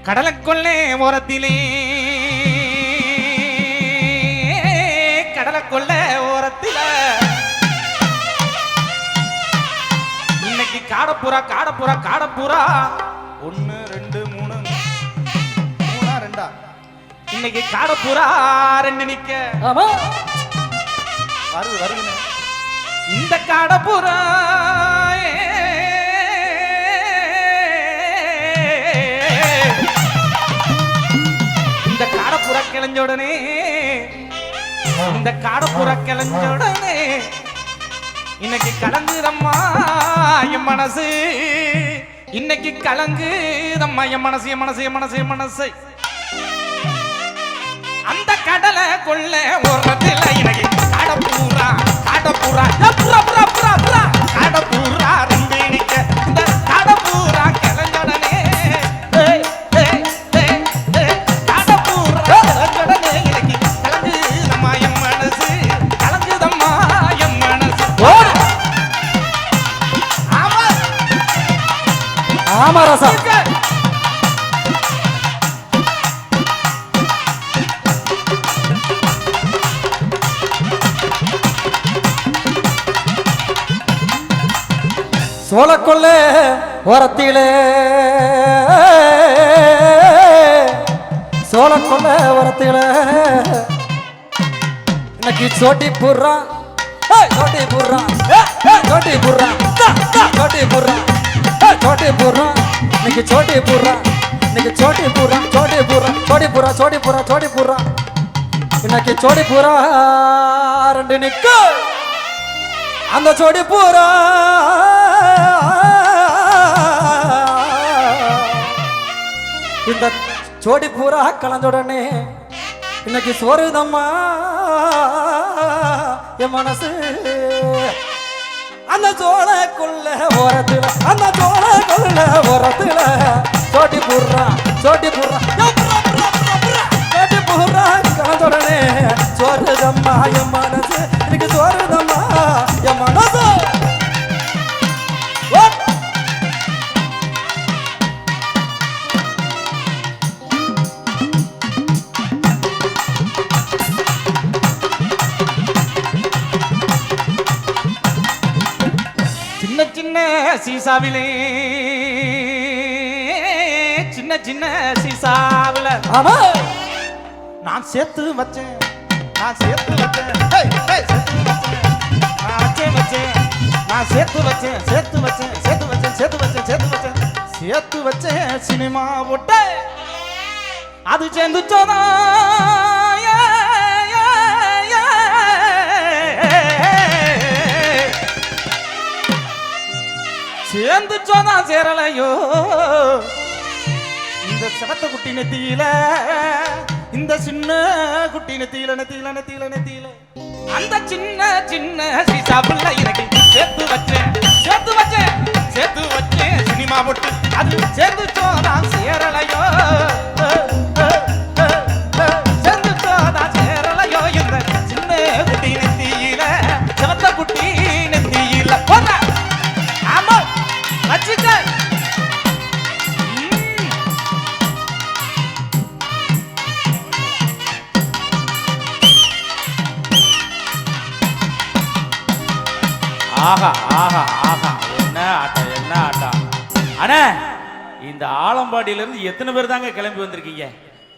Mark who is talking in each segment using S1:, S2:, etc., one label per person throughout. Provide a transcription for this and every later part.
S1: கடலக்கொள்ளே ஓரத்திலே கடலக்கொள்ளே ஓரத்தில இன்னைக்கு காடப்புறா காடப்புறா காடப்புறா 1 2 3 3 2 இன்னைக்கு காடப்புறா 2 நிக்க வருது இந்த காடப்புறா இந்த காடப்புறா கிளஞ்ச உடனே இந்த காடப்புறா கிளஞ்ச உடனே இன்னைக்கு கலங்குதம்மா என் மனசு இன்னைக்கு கலங்குதம்மா என் மனசு என் மனசு என் மனசு என் மனசு அந்த கடலை கொள்ள ஓரத்தில் இன்னைக்கு காடப்புறா காடப்புறா புறா புறா புறா புறா காடப்புறா ரெண்டு நிக்க இந்த காடப்புறா கிளஞ்சோடனே காடப்புறா கிளஞ்சோடனே இன்னைக்கு கலங்குதம்மா என் மனசு கலங்குதம்மா என் மனசு ஆமா
S2: ஆமா ரசா சோளக்கொள்ளே ஓரத்திலே சோளக்கொள்ளே ஓரத்திலே இன்னைக்கு சோட்டி புர்றா சோட்டி புர்றா சோட்டி புர்றா சோட்டி புர்றா சோட்டி புர்றா இன்னைக்கு சோட்டி புர்றா இன்னைக்கு சோட்டி புர்றா சோட்டி புர்றா சோட்டி புர்றா சோட்டி புர்றா சோட்டி புர்றா இன்னைக்கு சோடி புர்றா ரெண்டு நிக்கு அந்த சோடி புர்றா இந்த சோடி பூரா கலந்துடனே இன்னைக்கு சோறுதம்மா என் மனசு அந்த சோழக்குள்ள ஓரத்துல அந்த சோழக்குள்ள ஓரத்துல சோட்டி பூரா சோட்டி பூரா சோட்டி பூரா கலந்துடனே சோறுதம்மா என் மனசு இன்னைக்கு சோறுதம்மா என் மனசு
S1: சீசாவிலே சின்ன சின்ன சீசாவில நான் சேர்த்து வச்சேன் நான் சேர்த்து வச்சேன் நான் சேர்த்து வச்சேன் சேர்த்து வச்சேன் சேர்த்து வச்சேன் சேர்த்து வச்சேன் சேர்த்து வச்சேன் சேர்த்து வச்சேன் சினிமா போட்ட அது சேர்ந்துச்சோனா சேர்ந்து சொன்னா சேரலையோ இந்த சடத்த குட்டி நெத்தியில இந்த சின்ன குட்டி நெத்தியில நெத்தியில நெத்தியில நெத்தியில அந்த சின்ன சின்ன சீசா புள்ள எனக்கு சேர்த்து வச்சேன் சேர்த்து வச்சேன் சேர்த்து வச்சேன் சினிமா போட்டு அது சேர்ந்து சொன்னா சேரலையோ சேர்ந்து சொன்னா சேரலையோ இந்த சின்ன குட்டி நெத்தியில சடத்த குட்டி நெத்தியில போன ஆஹா ஆஹா ஆஹா என்ன ஆட்டம் என்ன ஆட்டம் அண்ணே இந்த ஆலம்பாடியில இருந்து எத்தனை பேர் தாங்க கிளம்பி வந்திருக்கீங்க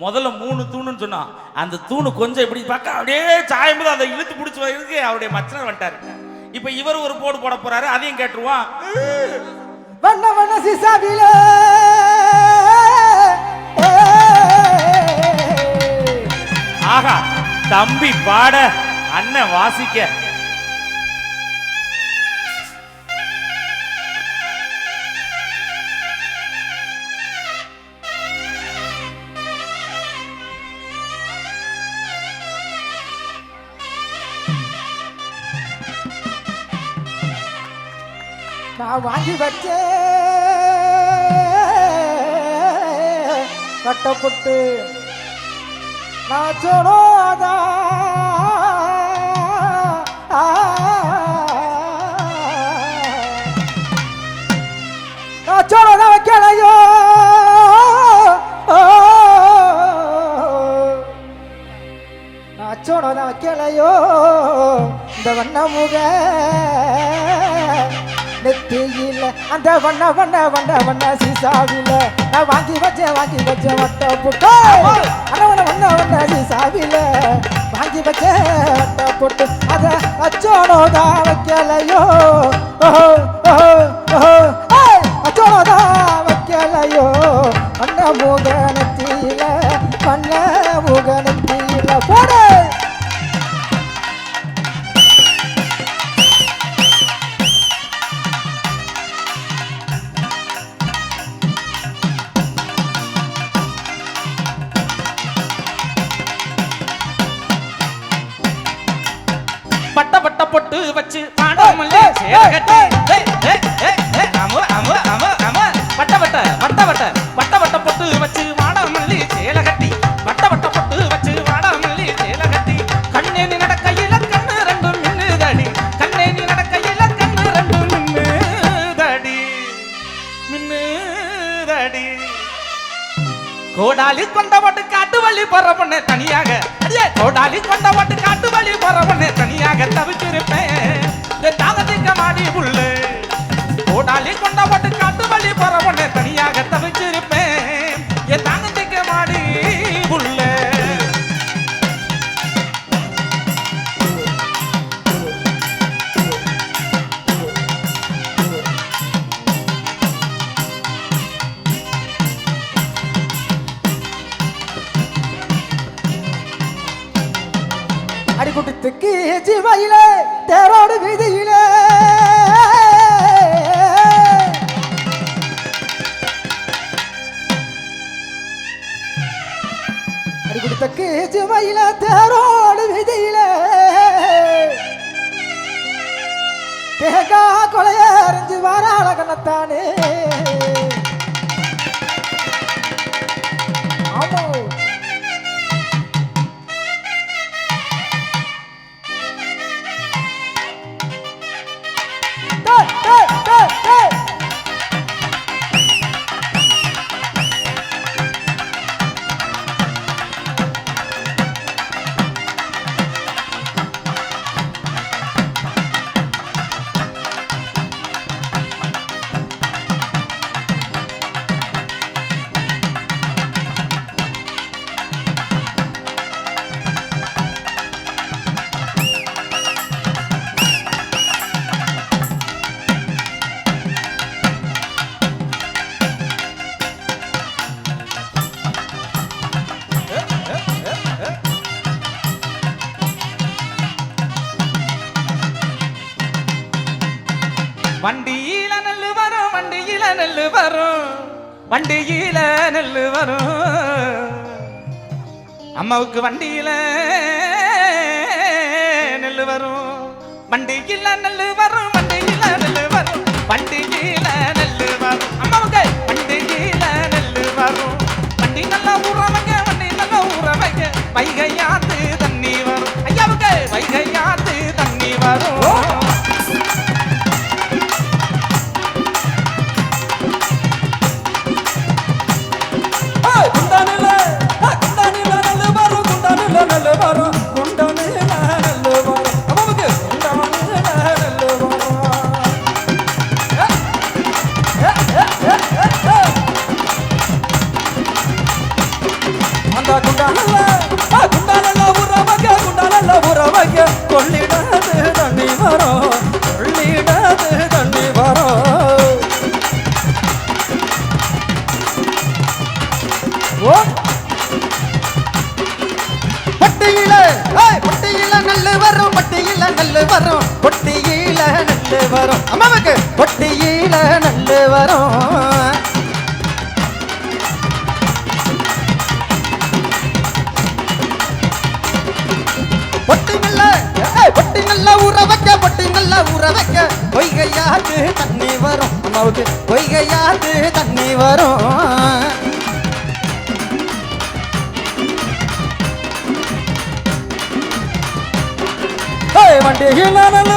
S1: முதல்ல 3 தூணுன்னு சொன்னான் அந்த தூணு கொஞ்சம் இப்படி பார்க்க அப்படியே சாயும்போது அதை இழுத்து பிடிச்சி வர்றதுக்கு அவருடைய மச்சனர் வந்துட்டாரு இப்ப இவர் ஒரு போடு போட போறாரு அதையும் கேட்டுருவான்
S2: வண்ண வண்ண சீசாவில
S1: ஆஹா தம்பி பாட அண்ணன் வாசிக்க
S2: நான் வாங்கி வச்சேன் கட்டப்பட்டு நான் சொல்லாதா நான் சொல்லாத வைக்கலையோ
S3: வைக்கலையோ இந்த வண்ண முக நெத்தியில அந்த வண்ண வண்ண வண்ண வண்ண சீசாவில நான் வாங்கி வச்சேன் வட்ட புட்டு அரவண வண்ண வண்ண சீசாவில வாங்கி வச்சேன் வட்ட புட்டு அத அச்சோனோதா வைக்கலையோ அச்சோனோதா வைக்கலையோ வண்ண முக நெத்தியில வண்ண முக நெத்தியில போடு
S1: பட்ட பட்ட பொட்டு வச்சு பாடாமல்லே சேரகட்டி பட்ட பட்ட பட்ட பட்ட பட்ட பட்ட பொட்டு வச்சு வாடாமல்லி சேலகட்டி பட்ட பட்ட பொட்டு வச்சு வாடாமல்லி சேலகட்டி கண்ணே நீ நடக்கையில கண்ணு ரெண்டும் மின்னுதடி கண்ணே நீ நடக்கையில கண்ணு ரெண்டும் மின்னுதடி கோடாலி கொண்ட போட்டு காட்டு வழி போற பொண்ணு தனியாக கோடாலி கொண்ட போட்டு காட்டு வழி போற பொண்ணு தனியாக தவிச்சிருப்பேன் தாகத்திக்க மாடி புல்லு கோடாலி கொண்ட போட்டு காட்டு வழி போற பொண்ணு தனியாக தவிச்சிருப்பேன் என் தாகத்திக்க மாடி புல்லு
S3: அடிக்குட்டத்துக்கு ஜீவையிலே தேரோடு வீதியிலே அடிக்குட்டத்துக்கு ஜீவையிலே தேரோடு வீதியிலே தேகா கொலைய அறிஞ்சு வாராள கண்ணத்தானே ஆமா
S1: வண்டியில நெல்லு வரும் வண்டியில நெல்லு வரும் வண்டியில நெல்லு வரும் அம்மாவுக்கு வண்டியில நெல்லு வரும் வண்டியில நெல்லு வரும் வண்டியில நெல்லு வரும் வண்டியில நெல்லு வரும் அம்மாவுக்கு வண்டியில நெல்லு வரும் வண்டி நல்லா ஊற வைக்க வண்டி நல்லா ஊற வைக்க வைகையாத்து தண்ணி வரும் ஐயாவுக்கு வைகையாத்து தண்ணி வரும்
S2: கொள்ளிடாது தண்ணி வரும் கொள்ளிடாது தண்ணி வரும் பட்டியில நல்லு வரும் பட்டியில நல்லு வரும் பொட்டியில நல்லு வரும் அம்மாவுக்கு பொட்டியில நல்லு வரும் பொட்டி நல்லா ஊற வைக்க பொய்கையாது தண்ணி வரும் அம்மாவுக்கு பொய்கையாது தண்ணி வரும் வண்டியில் நல்ல